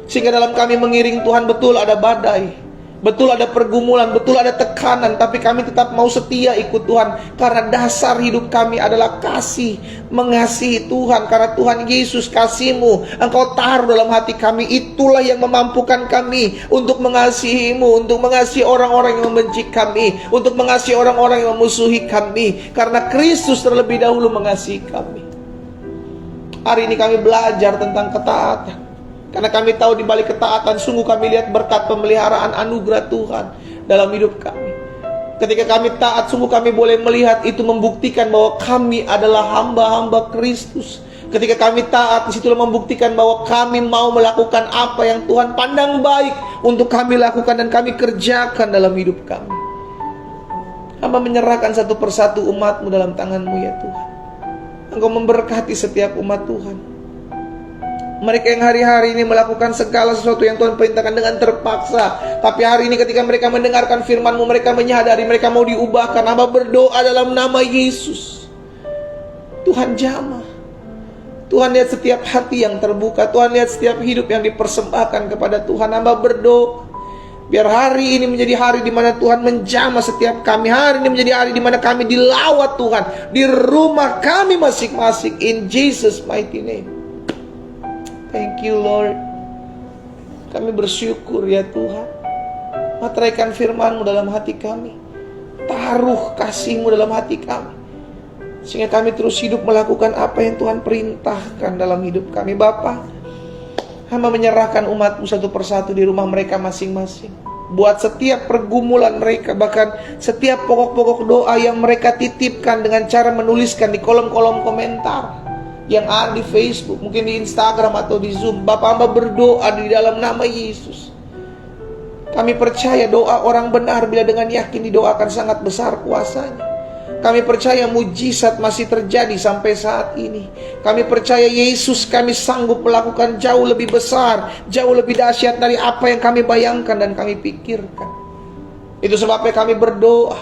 Sehingga dalam kami mengiring Tuhan, betul ada badai, betul ada pergumulan, betul ada tekanan, tapi kami tetap mau setia ikut Tuhan. Karena dasar hidup kami adalah kasih, mengasihi Tuhan. Karena Tuhan Yesus kasih-Mu Engkau taruh dalam hati kami. Itulah yang memampukan kami untuk mengasihi-Mu, untuk mengasihi orang-orang yang membenci kami, untuk mengasihi orang-orang yang memusuhi kami. Karena Kristus terlebih dahulu mengasihi kami. Hari ini kami belajar tentang ketaatan. Karena kami tahu di balik ketaatan sungguh kami lihat berkat pemeliharaan anugerah Tuhan dalam hidup kami. Ketika kami taat, sungguh kami boleh melihat itu membuktikan bahwa kami adalah hamba-hamba Kristus. Ketika kami taat, disitulah membuktikan bahwa kami mau melakukan apa yang Tuhan pandang baik untuk kami lakukan dan kami kerjakan dalam hidup kami. Hamba menyerahkan satu persatu umat-Mu dalam tangan-Mu ya Tuhan. Engkau memberkati setiap umat Tuhan. Mereka yang hari-hari ini melakukan segala sesuatu yang Tuhan perintahkan dengan terpaksa, tapi hari ini ketika mereka mendengarkan firman-Mu, mereka menyadari mereka mau diubahkan. Hamba berdoa dalam nama Yesus, Tuhan jamah. Tuhan lihat setiap hati yang terbuka. Tuhan lihat setiap hidup yang dipersembahkan kepada Tuhan. Hamba berdoa, biar hari ini menjadi hari di mana Tuhan menjamah setiap kami. Hari ini menjadi hari di mana kami dilawat Tuhan di rumah kami masing-masing. In Jesus mighty name. Thank you Lord. Kami bersyukur ya Tuhan. Materaikan firman-Mu dalam hati kami. Taruh kasih-Mu dalam hati kami, sehingga kami terus hidup melakukan apa yang Tuhan perintahkan dalam hidup kami. Bapa, hamba menyerahkan umat-Mu satu persatu di rumah mereka masing-masing. Buat setiap pergumulan mereka, bahkan setiap pokok-pokok doa yang mereka titipkan dengan cara menuliskan di kolom-kolom komentar yang ada di Facebook, mungkin di Instagram atau di Zoom. Bapa, hamba berdoa di dalam nama Yesus. Kami percaya doa orang benar bila dengan yakin didoakan sangat besar kuasanya. Kami percaya mujizat masih terjadi sampai saat ini. Kami percaya Yesus kami sanggup melakukan jauh lebih besar, jauh lebih dahsyat dari apa yang kami bayangkan dan kami pikirkan. Itu sebabnya kami berdoa,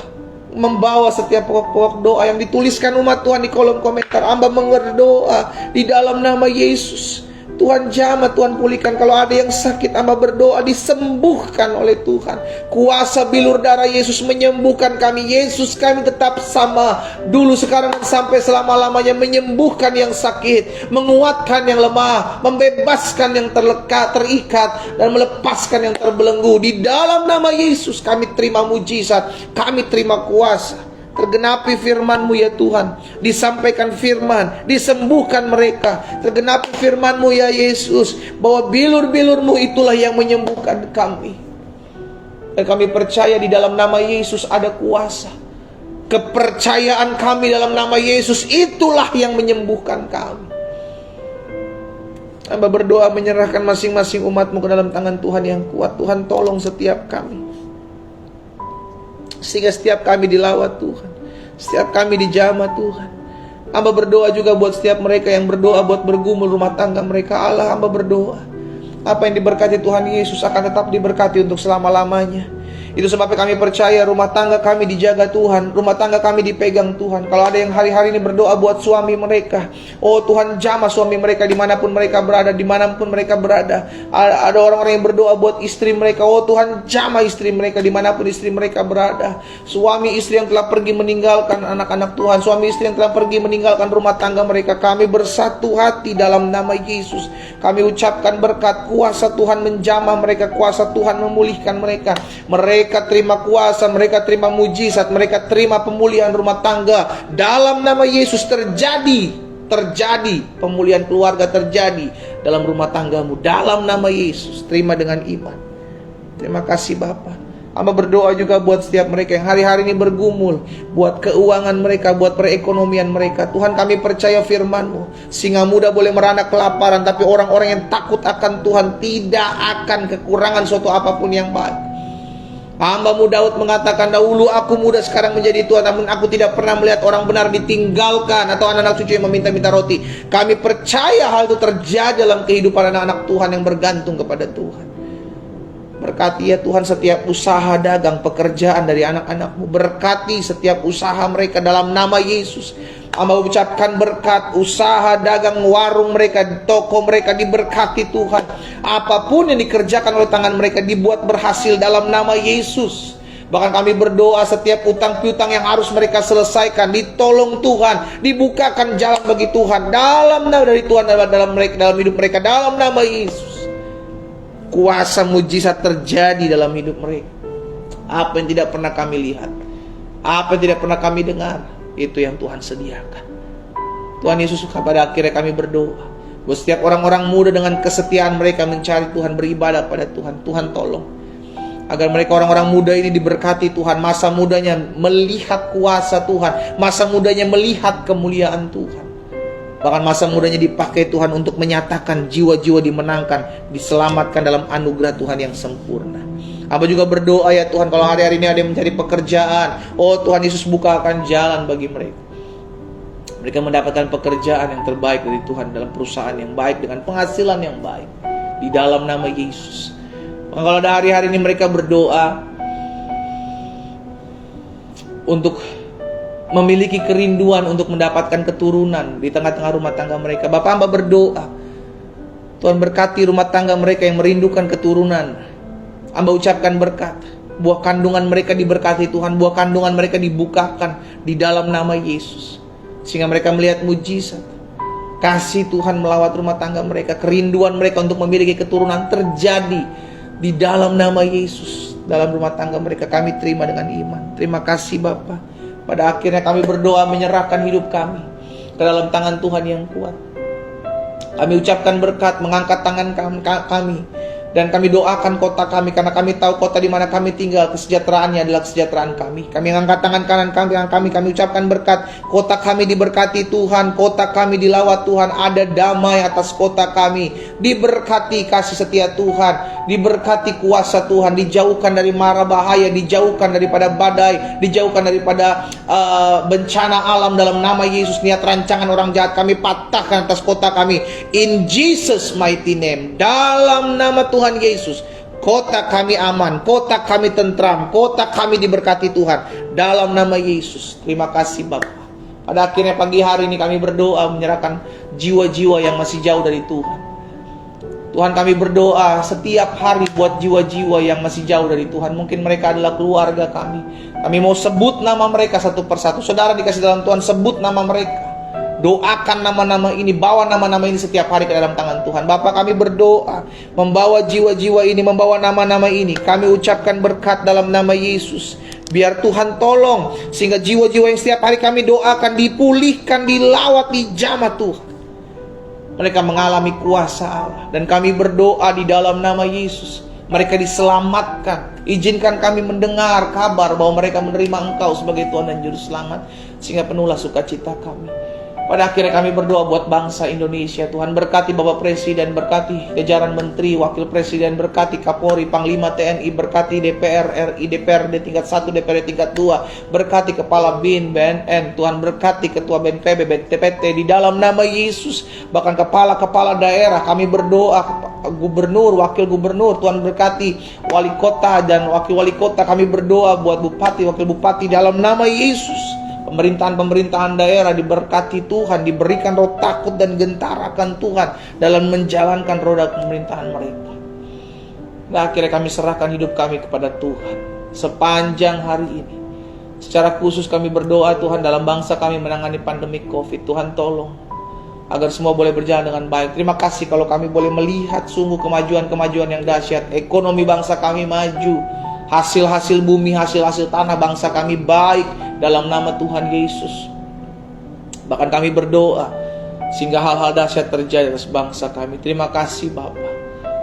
membawa setiap pokok-pokok doa yang dituliskan umat Tuhan di kolom komentar. Hamba berdoa di dalam nama Yesus. Tuhan jamah, Tuhan pulihkan. Kalau ada yang sakit, hamba berdoa disembuhkan oleh Tuhan. Kuasa bilur darah Yesus menyembuhkan kami. Yesus kami tetap sama dulu, sekarang, dan sampai selama-lamanya. Menyembuhkan yang sakit, menguatkan yang lemah, membebaskan yang terikat, dan melepaskan yang terbelenggu. Di dalam nama Yesus kami terima mujizat, kami terima kuasa. Tergenapi firman-Mu ya Tuhan. Disampaikan firman, disembuhkan mereka. Tergenapi firman-Mu ya Yesus, bahwa bilur-bilur-Mu itulah yang menyembuhkan kami. Dan kami percaya di dalam nama Yesus ada kuasa. Kepercayaan kami dalam nama Yesus itulah yang menyembuhkan kami. Hamba berdoa menyerahkan masing-masing umat-Mu ke dalam tangan Tuhan yang kuat. Tuhan tolong setiap kami, sehingga setiap kami dilawat Tuhan, setiap kami dijamah Tuhan. Hamba berdoa juga buat setiap mereka yang berdoa buat bergumul rumah tangga mereka. Allah, hamba berdoa, apa yang diberkati Tuhan Yesus akan tetap diberkati untuk selama-lamanya. Itu sebabnya kami percaya rumah tangga kami dijaga Tuhan, rumah tangga kami dipegang Tuhan. Kalau ada yang hari-hari ini berdoa buat suami mereka, oh Tuhan jamah suami mereka dimanapun mereka berada, dimanapun mereka berada. Ada orang-orang yang berdoa buat istri mereka, oh Tuhan jamah istri mereka dimanapun istri mereka berada. Suami istri yang telah pergi meninggalkan anak-anak Tuhan, suami istri yang telah pergi meninggalkan rumah tangga mereka, kami bersatu hati dalam nama Yesus. Kami ucapkan berkat, kuasa Tuhan menjamah mereka, kuasa Tuhan memulihkan mereka. Mereka terima kuasa, mereka terima mujizat, mereka terima pemulihan rumah tangga. Dalam nama Yesus terjadi pemulihan keluarga terjadi dalam rumah tanggamu. Dalam nama Yesus, terima dengan iman. Terima kasih Bapa. Hamba berdoa juga buat setiap mereka yang hari-hari ini bergumul, buat keuangan mereka, buat perekonomian mereka. Tuhan, kami percaya firman-Mu, singa muda boleh merana kelaparan, tapi orang-orang yang takut akan Tuhan tidak akan kekurangan suatu apapun yang baik. Hamba-Mu Daud mengatakan, dahulu aku muda, sekarang menjadi tua, namun aku tidak pernah melihat orang benar ditinggalkan, atau anak-anak cucu yang meminta-minta roti. Kami percaya hal itu terjadi dalam kehidupan anak-anak Tuhan yang bergantung kepada Tuhan. Berkati ya Tuhan setiap usaha dagang pekerjaan dari anak-anak-Mu. Berkati setiap usaha mereka dalam nama Yesus. Hamba ucapkan berkat, usaha dagang warung mereka, toko mereka diberkati Tuhan. Apapun yang dikerjakan oleh tangan mereka dibuat berhasil dalam nama Yesus. Bahkan kami berdoa setiap utang piutang yang harus mereka selesaikan, ditolong Tuhan, dibukakan jalan bagi Tuhan dalam nama dari Tuhan dalam hidup mereka dalam nama Yesus. Kuasa mujizat terjadi dalam hidup mereka. Apa yang tidak pernah kami lihat, apa yang tidak pernah kami dengar, itu yang Tuhan sediakan. Tuhan Yesus, pada akhirnya kami berdoa buat setiap orang-orang muda dengan kesetiaan mereka mencari Tuhan, beribadah pada Tuhan. Tuhan tolong agar mereka orang-orang muda ini diberkati Tuhan. Masa mudanya melihat kuasa Tuhan, masa mudanya melihat kemuliaan Tuhan. Bahkan masa mudanya dipakai Tuhan untuk menyatakan jiwa-jiwa dimenangkan, diselamatkan dalam anugerah Tuhan yang sempurna. Hamba juga berdoa ya Tuhan, kalau hari-hari ini ada yang mencari pekerjaan, oh Tuhan Yesus bukakan jalan bagi mereka. Mereka mendapatkan pekerjaan yang terbaik dari Tuhan, dalam perusahaan yang baik, dengan penghasilan yang baik, di dalam nama Yesus. Kalau ada hari-hari ini mereka berdoa untuk memiliki kerinduan untuk mendapatkan keturunan di tengah-tengah rumah tangga mereka, Bapak hamba berdoa, Tuhan berkati rumah tangga mereka yang merindukan keturunan. Hamba ucapkan berkat, buah kandungan mereka diberkati Tuhan, buah kandungan mereka dibukakan di dalam nama Yesus, sehingga mereka melihat mujizat. Kasih Tuhan melawat rumah tangga mereka, kerinduan mereka untuk memiliki keturunan terjadi di dalam nama Yesus. Dalam rumah tangga mereka kami terima dengan iman. Terima kasih Bapa. Pada akhirnya kami berdoa menyerahkan hidup kami ke dalam tangan Tuhan yang kuat. Kami ucapkan berkat, mengangkat tangan kami, dan kami doakan kota kami, karena kami tahu kota di mana kami tinggal, kesejahteraannya adalah kesejahteraan kami. Kami mengangkat tangan kanan kami ucapkan berkat. Kota kami diberkati Tuhan, kota kami dilawat Tuhan, ada damai atas kota kami, diberkati kasih setia Tuhan, diberkati kuasa Tuhan, dijauhkan dari mara bahaya, dijauhkan daripada badai, dijauhkan daripada bencana alam dalam nama Yesus. Niat rancangan orang jahat kami patahkan atas kota kami, in Jesus mighty name. Dalam nama Tuhan Yesus, kota kami aman, kota kami tentram, kota kami diberkati Tuhan, dalam nama Yesus. Terima kasih Bapa. Pada akhirnya pagi hari ini kami berdoa menyerahkan jiwa-jiwa yang masih jauh dari Tuhan. Tuhan, kami berdoa setiap hari buat jiwa-jiwa yang masih jauh dari Tuhan. Mungkin mereka adalah keluarga kami. Kami mau sebut nama mereka satu persatu. Saudara dikasih dalam Tuhan, sebut nama mereka. Doakan nama-nama ini, bawa nama-nama ini setiap hari ke dalam tangan Tuhan. Bapak, kami berdoa membawa jiwa-jiwa ini, membawa nama-nama ini. Kami ucapkan berkat dalam nama Yesus. Biar Tuhan tolong, sehingga jiwa-jiwa yang setiap hari kami doakan dipulihkan, dilawat, dijamah Tuhan. Mereka mengalami kuasa Allah, dan kami berdoa di dalam nama Yesus, mereka diselamatkan. Izinkan kami mendengar kabar bahwa mereka menerima Engkau sebagai Tuhan dan Juru Selamat, sehingga penuhlah sukacita kami. Pada akhirnya kami berdoa buat bangsa Indonesia. Tuhan, berkati Bapak Presiden, berkati jajaran Menteri, Wakil Presiden, berkati Kapolri, Panglima TNI, berkati DPR RI, DPRD tingkat 1, DPRD tingkat 2, berkati Kepala BIN, BNN, Tuhan berkati Ketua BNPB, BNPT di dalam nama Yesus. Bahkan kepala-kepala daerah kami berdoa, Gubernur, Wakil Gubernur, Tuhan berkati Wali Kota dan Wakil Wali Kota. Kami berdoa buat Bupati, Wakil Bupati dalam nama Yesus. Pemerintahan daerah diberkati Tuhan, diberikan roh takut dan gentar akan Tuhan dalam menjalankan roda pemerintahan mereka. Nah, akhirnya kami serahkan hidup kami kepada Tuhan sepanjang hari ini. Secara khusus kami berdoa Tuhan dalam bangsa kami menangani pandemi COVID. Tuhan tolong agar semua boleh berjalan dengan baik. Terima kasih kalau kami boleh melihat sungguh kemajuan-kemajuan yang dahsyat. Ekonomi bangsa kami maju, hasil-hasil bumi, hasil-hasil tanah bangsa kami baik dalam nama Tuhan Yesus. Bahkan kami berdoa sehingga hal-hal dahsyat terjadi atas bangsa kami. Terima kasih Bapa.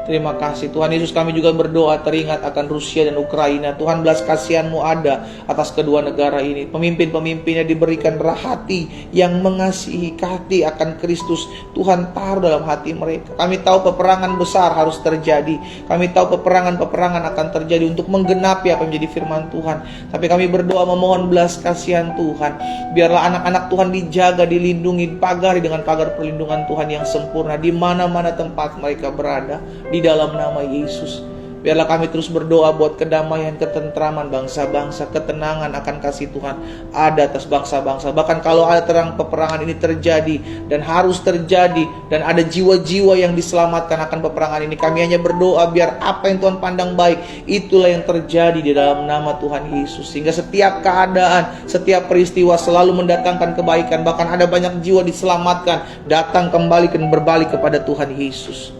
Terima kasih Tuhan Yesus. Kami juga berdoa teringat akan Rusia dan Ukraina. Tuhan, belas kasihan-Mu ada atas kedua negara ini. Pemimpin-pemimpinnya diberikan hati yang mengasihi, hati akan Kristus. Tuhan taruh dalam hati mereka. Kami tahu peperangan besar harus terjadi. Kami tahu peperangan akan terjadi untuk menggenapi apa yang menjadi firman Tuhan. Tapi kami berdoa memohon belas kasihan Tuhan. Biarlah anak-anak Tuhan dijaga, dilindungi, pagari dengan pagar perlindungan Tuhan yang sempurna di mana-mana tempat mereka berada. Di dalam nama Yesus, biarlah kami terus berdoa buat kedamaian, ketentraman bangsa-bangsa, ketenangan akan kasih Tuhan ada atas bangsa-bangsa. Bahkan kalau ada terang peperangan ini terjadi dan harus terjadi dan ada jiwa-jiwa yang diselamatkan akan peperangan ini, kami hanya berdoa biar apa yang Tuhan pandang baik itulah yang terjadi di dalam nama Tuhan Yesus. Sehingga setiap keadaan, setiap peristiwa selalu mendatangkan kebaikan. Bahkan ada banyak jiwa diselamatkan, datang kembali dan berbalik kepada Tuhan Yesus.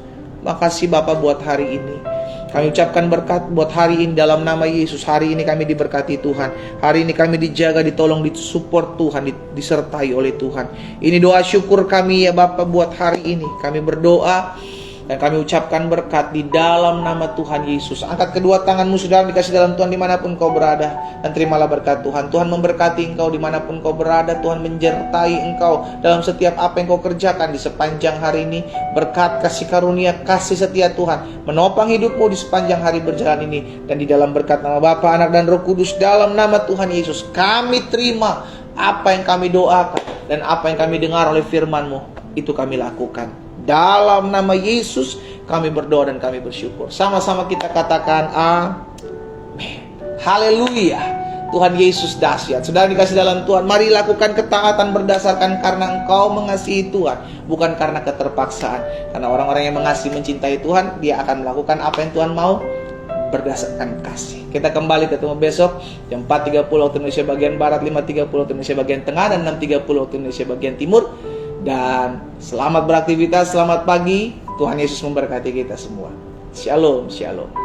Makasih Bapak buat hari ini. Kami ucapkan berkat buat hari ini dalam nama Yesus. Hari ini kami diberkati Tuhan. Hari ini kami dijaga, ditolong, disupport Tuhan, disertai oleh Tuhan. Ini doa syukur kami ya Bapak buat hari ini. Kami berdoa dan kami ucapkan berkat di dalam nama Tuhan Yesus. Angkat kedua tanganmu saudara dikasih dalam Tuhan dimanapun kau berada, dan terimalah berkat Tuhan. Tuhan memberkati engkau dimanapun kau berada. Tuhan menyertai engkau dalam setiap apa yang kau kerjakan di sepanjang hari ini. Berkat, kasih karunia, kasih setia Tuhan menopang hidupmu di sepanjang hari berjalan ini. Dan di dalam berkat nama Bapa, Anak dan Roh Kudus, dalam nama Tuhan Yesus kami terima apa yang kami doakan. dan apa yang kami dengar oleh firman-Mu, itu kami lakukan. Dalam nama Yesus kami berdoa dan kami bersyukur. Sama-sama kita katakan amin. Haleluya. Tuhan Yesus dahsyat. Saudara dikasih dalam Tuhan, mari lakukan ketaatan berdasarkan karena engkau mengasihi Tuhan, bukan karena keterpaksaan. Karena orang-orang yang mengasihi, mencintai Tuhan, dia akan melakukan apa yang Tuhan mau berdasarkan kasih. Kita kembali ketemu besok jam 4.30 waktu Indonesia bagian Barat, 5.30 waktu Indonesia bagian Tengah, dan 6.30 waktu Indonesia bagian Timur. Dan selamat beraktivitas, selamat pagi. Tuhan Yesus memberkati kita semua. Shalom, shalom.